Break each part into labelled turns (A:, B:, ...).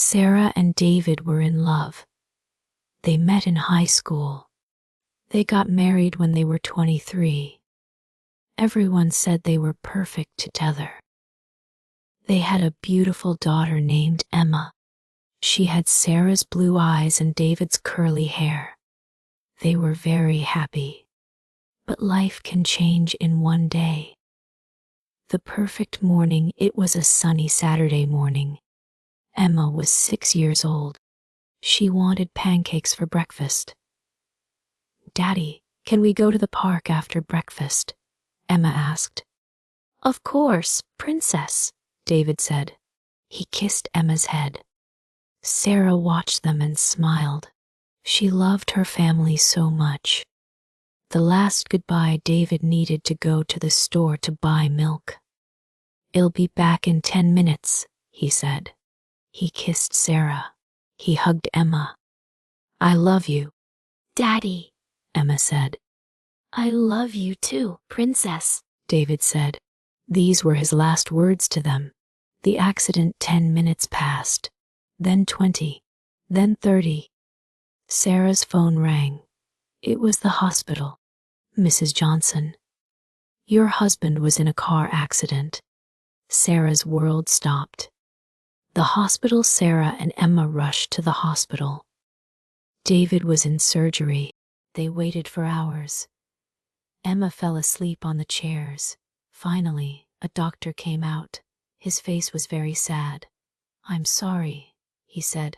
A: Sarah and David were in love. They met in high school. They got married when they were 23. Everyone said they were perfect together. They had a beautiful daughter named Emma. She had Sarah's blue eyes and David's curly hair. They were very happy. But life can change in one day. The perfect morning, it was a sunny Saturday morning. Emma was 6 years old. She wanted pancakes for breakfast. "Daddy, can we go to the park after breakfast?" Emma asked. "Of course, princess," David said. He kissed Emma's head. Sarah watched them and smiled. She loved her family so much. The last goodbye, David needed to go to the store to buy milk. "I'll be back in 10 minutes, he said. He kissed Sarah. He hugged Emma. "I love you, Daddy," Emma said. "I love you too, princess," David said. These were his last words to them. The accident, 10 minutes passed, then 20, then 30. Sarah's phone rang. It was the hospital. "Mrs. Johnson, your husband was in a car accident." Sarah's world stopped. The hospital. Sarah and Emma rushed to the hospital. David was in surgery. They waited for hours. Emma fell asleep on the chairs. Finally, a doctor came out. His face was very sad. "I'm sorry," he said.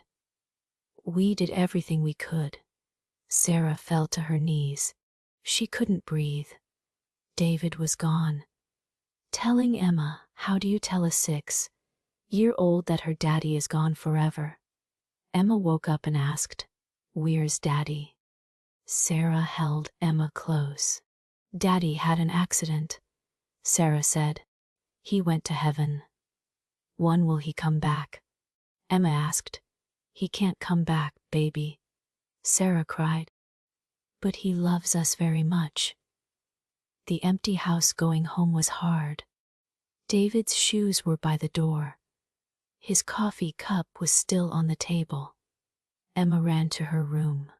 A: "We did everything we could." Sarah fell to her knees. She couldn't breathe. David was gone. Telling Emma, how do you tell a 6-year-old that her daddy is gone forever? Emma woke up and asked, "Where's Daddy?" Sarah held Emma close. "Daddy had an accident," Sarah said. "He went to heaven." "When will he come back?" Emma asked. "He can't come back, baby," Sarah cried. "But he loves us very much." The empty house. Going home was hard. David's shoes were by the door. His coffee cup was still on the table. Emma ran to her room.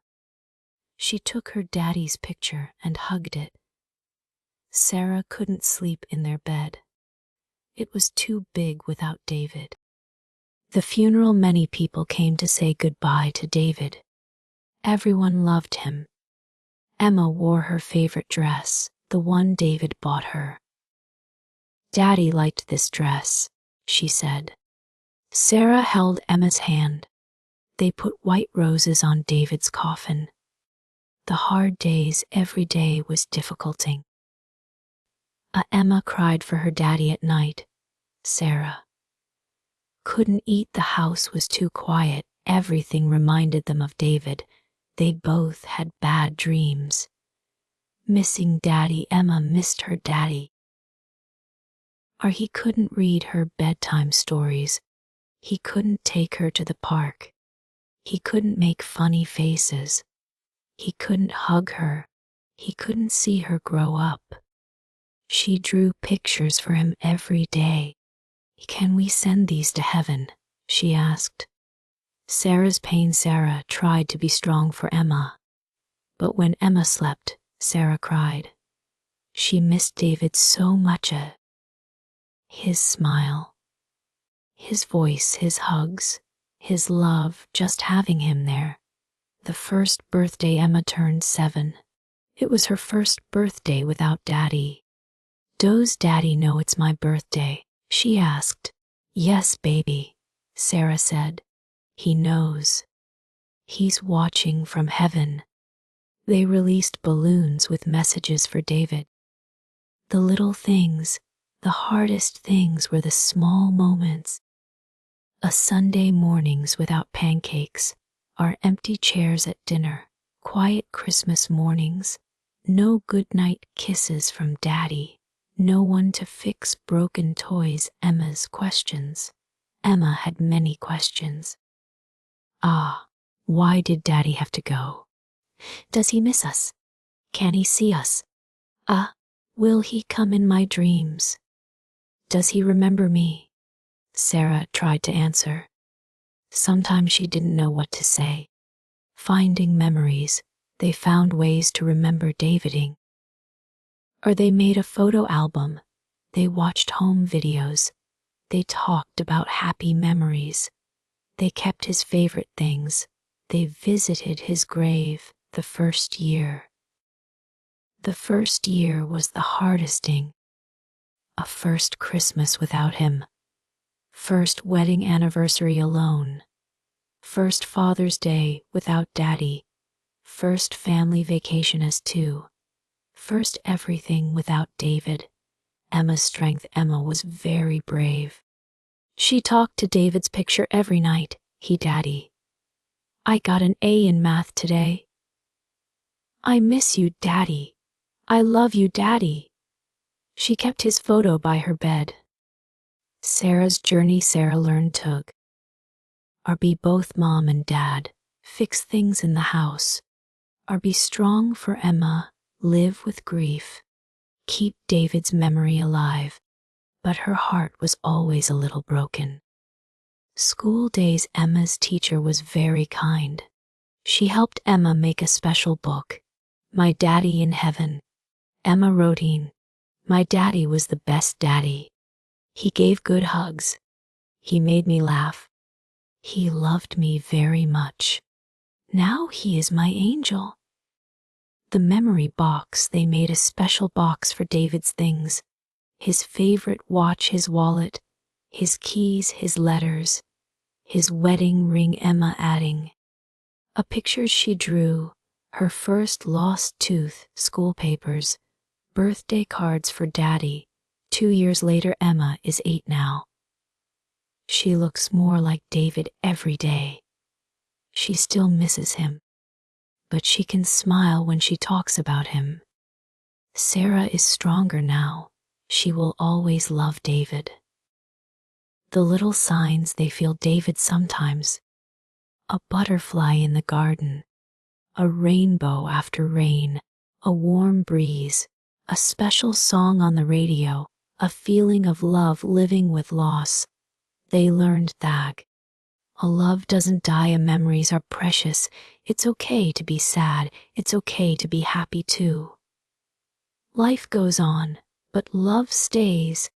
A: She took her daddy's picture and hugged it. Sarah couldn't sleep in their bed. It was too big without David. The funeral. Many people came to say goodbye to David. Everyone loved him. Emma wore her favorite dress, the one David bought her. "Daddy liked this dress," she said. Sarah held Emma's hand. They put white roses on David's coffin. The hard days, every day was difficulting. Emma cried for her daddy at night. Sarah couldn't eat. The house was too quiet. Everything reminded them of David. They both had bad dreams. Missing Daddy. Emma missed her daddy. He couldn't read her bedtime stories. He couldn't take her to the park. He couldn't make funny faces. He couldn't hug her. He couldn't see her grow up. She drew pictures for him every day. "Can we send these to heaven?" she asked. Sarah's pain. Sarah tried to be strong for Emma. But when Emma slept, Sarah cried. She missed David so much. His smile, his voice, his hugs, his love, just having him there. The first birthday. Emma turned 7. It was her first birthday without Daddy. "Does Daddy know it's my birthday?" she asked. "Yes, baby," Sarah said. "He knows. He's watching from heaven." They released balloons with messages for David. The little things, the hardest things, were the small moments. A Sunday mornings without pancakes, our empty chairs at dinner, quiet Christmas mornings, no goodnight kisses from Daddy, no one to fix broken toys. Emma's questions. Emma had many questions. Why did Daddy have to go? Does he miss us? Can he see us? Will he come in my dreams? Does he remember me? Sarah tried to answer. Sometimes she didn't know what to say. Finding memories, they found ways to remember Daviding. Or they made a photo album. They watched home videos. They talked about happy memories. They kept his favorite things. They visited his grave the first year. The first year was the hardest thing. A first Christmas without him. First wedding anniversary alone. First Father's Day without Daddy. First family vacation as two. First everything without David. Emma's strength. Emma was very brave. She talked to David's picture every night. Daddy, I got an A in math today. I miss you, Daddy. I love you, Daddy. She kept his photo by her bed. Sarah's journey. Sarah learned to be both mom and dad, fix things in the house, or be strong for Emma, live with grief, keep David's memory alive. But her heart was always a little broken. School days. Emma's teacher was very kind. She helped Emma make a special book, My Daddy in Heaven. Emma wrote in, my daddy was the best daddy. He gave good hugs. He made me laugh. He loved me very much. Now he is my angel. The memory box. They made a special box for David's things. His favorite watch, his wallet, his keys, his letters, his wedding ring. Emma adding a picture she drew, her first lost tooth, school papers, birthday cards for Daddy. 2 years later, Emma is 8 now. She looks more like David every day. She still misses him, but she can smile when she talks about him. Sarah is stronger now. She will always love David. The little signs. They feel David sometimes. A butterfly in the garden, a rainbow after rain, a warm breeze, a special song on the radio, a feeling of love living with loss. They learned that a love doesn't die. Memories are precious. It's okay to be sad. It's okay to be happy too. Life goes on, but love stays.